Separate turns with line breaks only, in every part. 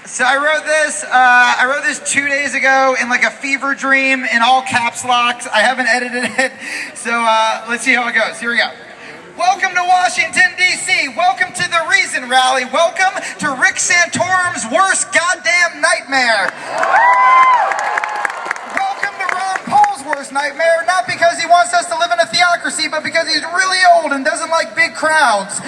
So I wrote this 2 days ago in like a fever dream in all caps locks. I haven't edited it, so let's see how it goes. Here we go. Welcome to Washington, D.C. Welcome to the Reason Rally. Welcome to Rick Santorum's worst goddamn nightmare. Welcome to Ron Paul's worst nightmare, not because he wants us to live in a theocracy, but because he's really old and doesn't like big crowds.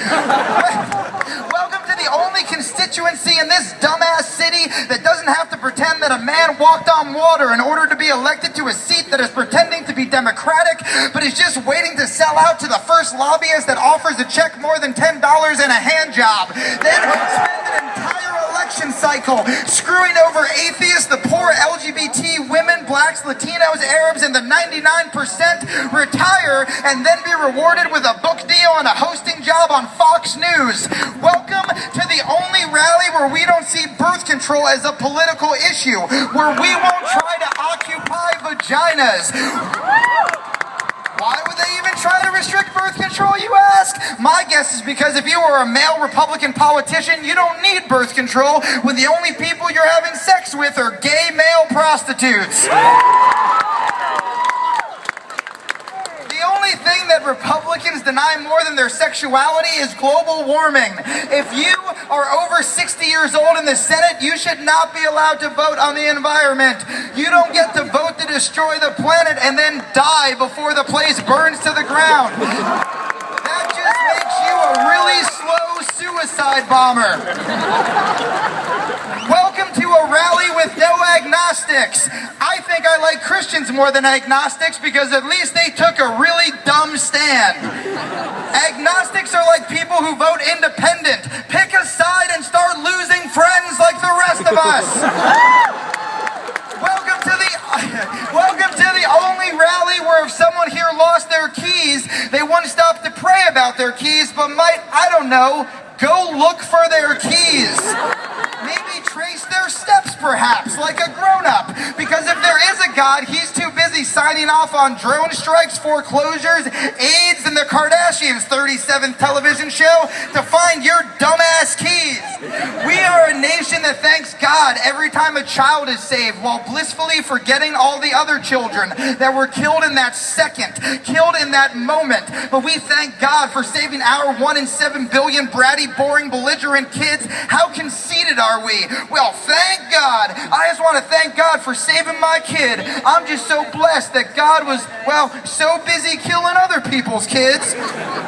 Welcome to the only constituency in this dumbass city that doesn't have to pretend that a man walked on water in order to be elected to a seat that is pretending to be democratic, but is just waiting to sell out to the first lobbyist that offers a check more than $10 and a hand job. Then spend an entire election cycle screwing over atheists, the poor, LGBT, women, blacks, Latinos, Arabs, and the 99% retire and then be rewarded with a book deal and a hosting job on Fox News. Welcome to the only rally where we don't see birth control as a political issue, where we won't try to occupy vaginas. Why would they even try to restrict birth control, you ask? My guess is because if you were a male Republican politician, you don't need birth control when the only people you're having sex with are gay male prostitutes. The only thing that Republicans deny more than their sexuality is global warming. If you are over 60 years old in the Senate, you should not be allowed to vote on the environment. You don't get to vote to destroy the planet and then die before the place burns to the ground. That just makes you a really slow suicide bomber. Welcome to a rally with no agnostics. I think I like Christians more than agnostics because at least they took a really dumb stand. Agnostics are like people who vote independent. Pick a side and start losing friends like the rest of us. Welcome to the only rally where if someone here lost their keys, they wouldn't stop to pray about their keys, but might, I don't know, go look for their keys. Maybe trace their steps, perhaps, like a grown-up. Because if there is a God, he's too busy signing off on drone strikes, foreclosures, AIDS, and the Kardashians' 37th television show to find your dumbass keys. We are a nation that thanks God every time a child is saved, while blissfully forgetting all the other children that were killed in that second, killed in that moment. But we thank God for saving our 1 in 7 billion bratty, boring, belligerent kids. How conceited are we? Well, thank God. I just want to thank God for saving my kid. I'm just so blessed that God was, well, so busy killing other people's kids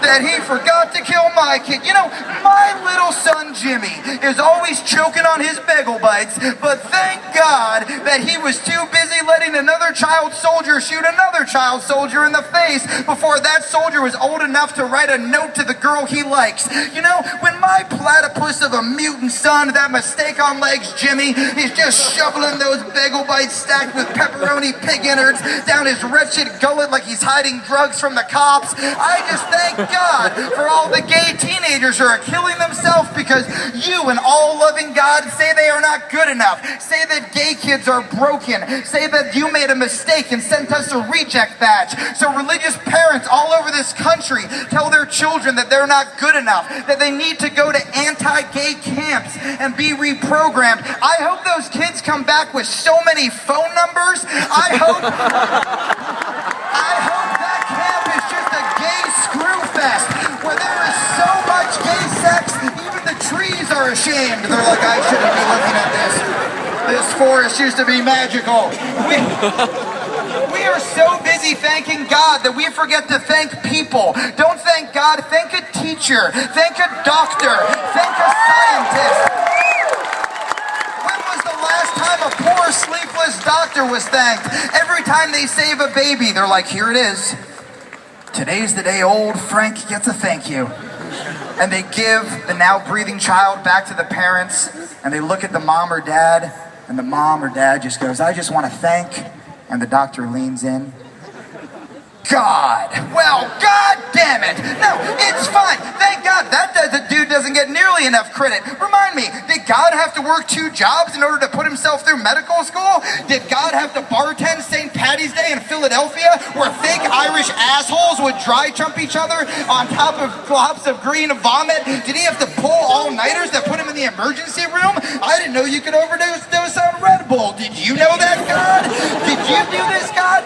that he forgot to kill my kid. You know, my little son Jimmy is always choking on his bagel bites, but thank God that he was too busy letting another child soldier shoot another child soldier in the face before that soldier was old enough to write a note to the girl he likes. You know, when my platypus of a mutant son, that mistake on legs Jimmy, he's just shoveling those bagel bites stacked with pepperoni pig innards down his wretched gullet like he's hiding drugs from the cops. I just thank God for all the gay teenagers who are killing themselves because you, an all-loving God, say they are not good enough, say that gay kids are broken, say that you made a mistake and sent us a reject badge. So religious parents all over this country tell their children that they're not good enough, that they need to go to anti-gay camps and be reprogrammed. I hope those kids come back with so many phone numbers. I hope that camp is just a gay screw fest where there is so much gay sex, even the trees are ashamed. They're like, I shouldn't be looking at this. This forest used to be magical. We are so busy thanking God that we forget to thank people. Don't thank God, thank a teacher, thank a doctor, thank a scientist. When was the last time a poor sleepless doctor was thanked? Every time they save a baby, they're like, here it is. Today's the day old Frank gets a thank you. And they give the now breathing child back to the parents, and they look at the mom or dad, and the mom or dad just goes, I just want to thank. And the doctor leans in. God. Well, God damn it. No, it's fine. Thank God that dude doesn't get nearly enough credit. Remind me, did God have to work 2 jobs in order to put himself through medical school? Did God have to bartend St. Patty's Day in Philadelphia where fake Irish assholes would dry jump each other on top of globs of green vomit? Did he have to pull all-nighters that put him in the emergency room? I didn't know you could overdose on Red Bull. Did you know that, God? Did you do this, God?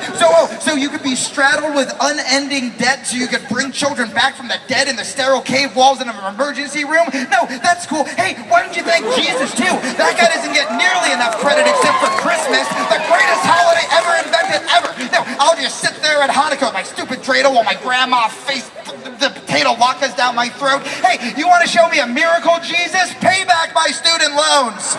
So you could be straddled with unending debt so you could bring children back from the dead in the sterile cave walls in an emergency room? No, that's cool. Hey, why don't you thank Jesus, too? That guy doesn't get nearly enough credit except for Christmas, the greatest holiday ever invented, ever. No, I'll just sit there at Hanukkah with my stupid dreidel while my grandma face the potato latkes down my throat. Hey, you want to show me a miracle, Jesus? Pay back my student loans.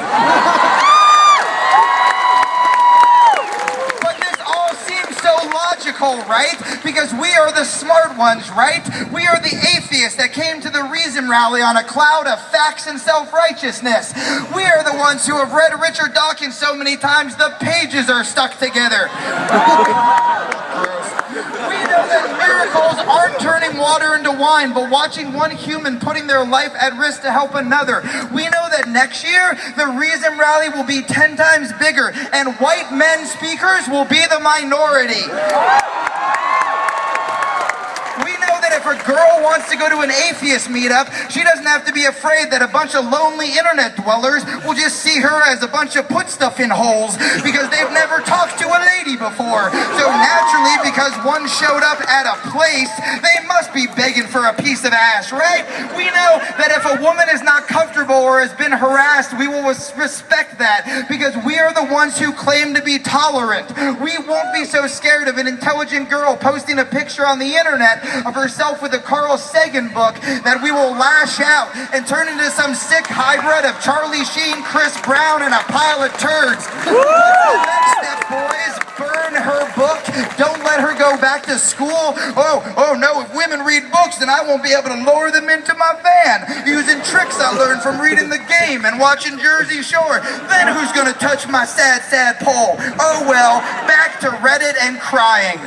But this all seems so logical, right? Because we are the smart ones, right? We are the atheists that came to the Reason Rally on a cloud of facts and self-righteousness. We are the ones who have read Richard Dawkins so many times the pages are stuck together. We know that miracles aren't turning water into wine, but watching one human putting their life at risk to help another. We know that next year, the Reason Rally will be 10 times bigger, and white men speakers will be the minority. We know that if a girl wants to go to an atheist meetup, she doesn't have to be afraid that a bunch of lonely internet dwellers will just see her as a bunch of put stuff in holes because they've never talked to a lady before. So naturally, because one showed up at a place, they must be begging for a piece of ass, right? We know that if a woman is not comfortable or has been harassed, we will respect that because we are the ones who claim to be tolerant. We won't be so scared of an intelligent girl posting a picture on the internet of herself with a Carl Sagan book that we will lash out and turn into some sick hybrid of Charlie Sheen, Chris Brown, and a pile of turds. What's the next step, boys? Burn her book. Don't let her go back to school. Oh no, if women read books, then I won't be able to lower them into my van using tricks I learned from reading The Game and watching Jersey Shore. Then who's gonna touch my sad, sad pole? Oh well, back to Reddit and crying.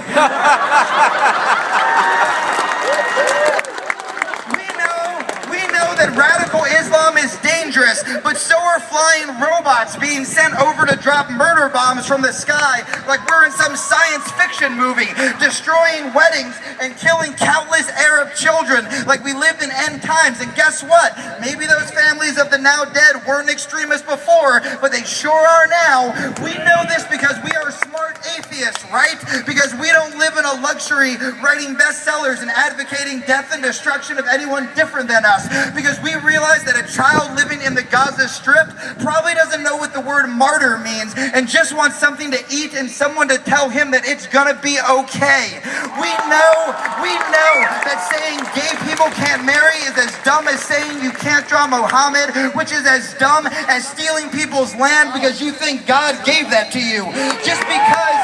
We know that radical Islam is dangerous, but so are flying robots being sent over to drop murder bombs from the sky like we're in some science fiction movie, destroying weddings and killing countless Arab children like we lived in end times. And guess what? Maybe those families of the now dead weren't extremists before, but they sure are now. We know this because we are smart atheists, right? Because we don't live in a luxury writing bestsellers and advocating death and destruction of anyone different than us. Because we realize that a child living in the Gaza Strip probably doesn't know what the word martyr means and just wants something to eat and someone to tell him that it's gonna be okay. We know that saying gay people can't marry is as dumb as saying you can't draw Muhammad, which is as dumb as stealing people's land because you think God gave that to you. Just because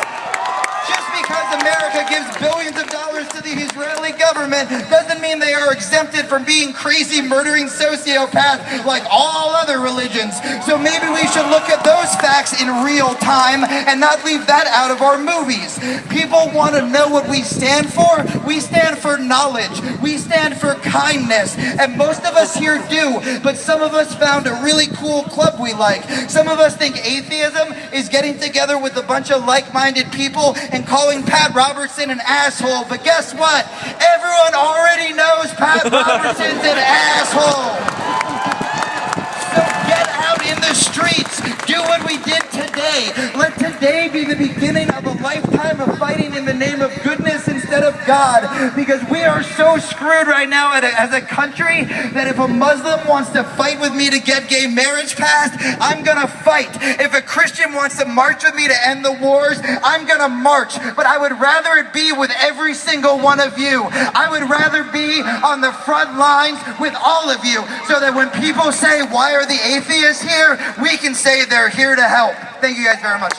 America gives billions of dollars to the Israeli government doesn't mean they are exempted from being crazy, murdering sociopaths like all other religions. So maybe we should look at those facts in real time and not leave that out of our movies. People want to know what we stand for. We stand for knowledge. We stand for kindness. And most of us here do, but some of us found a really cool club we like. Some of us think atheism is getting together with a bunch of like-minded people and calling Pat Robertson an asshole, but guess what? Everyone already knows Pat Robertson's an asshole. So get out in the streets. Do what we did today. Let today be the beginning of a lifetime of fighting in the name of goodness instead of God. Because we are so screwed right now as a country that if a Muslim wants to fight with me to get gay marriage passed, I'm gonna fight. If a Christian wants to march with me to end the wars, I'm gonna march. But I would rather it be with every single one of you. I would rather be on the front lines with all of you so that when people say, why are the atheists here? We can say they're here to help. Thank you guys very much.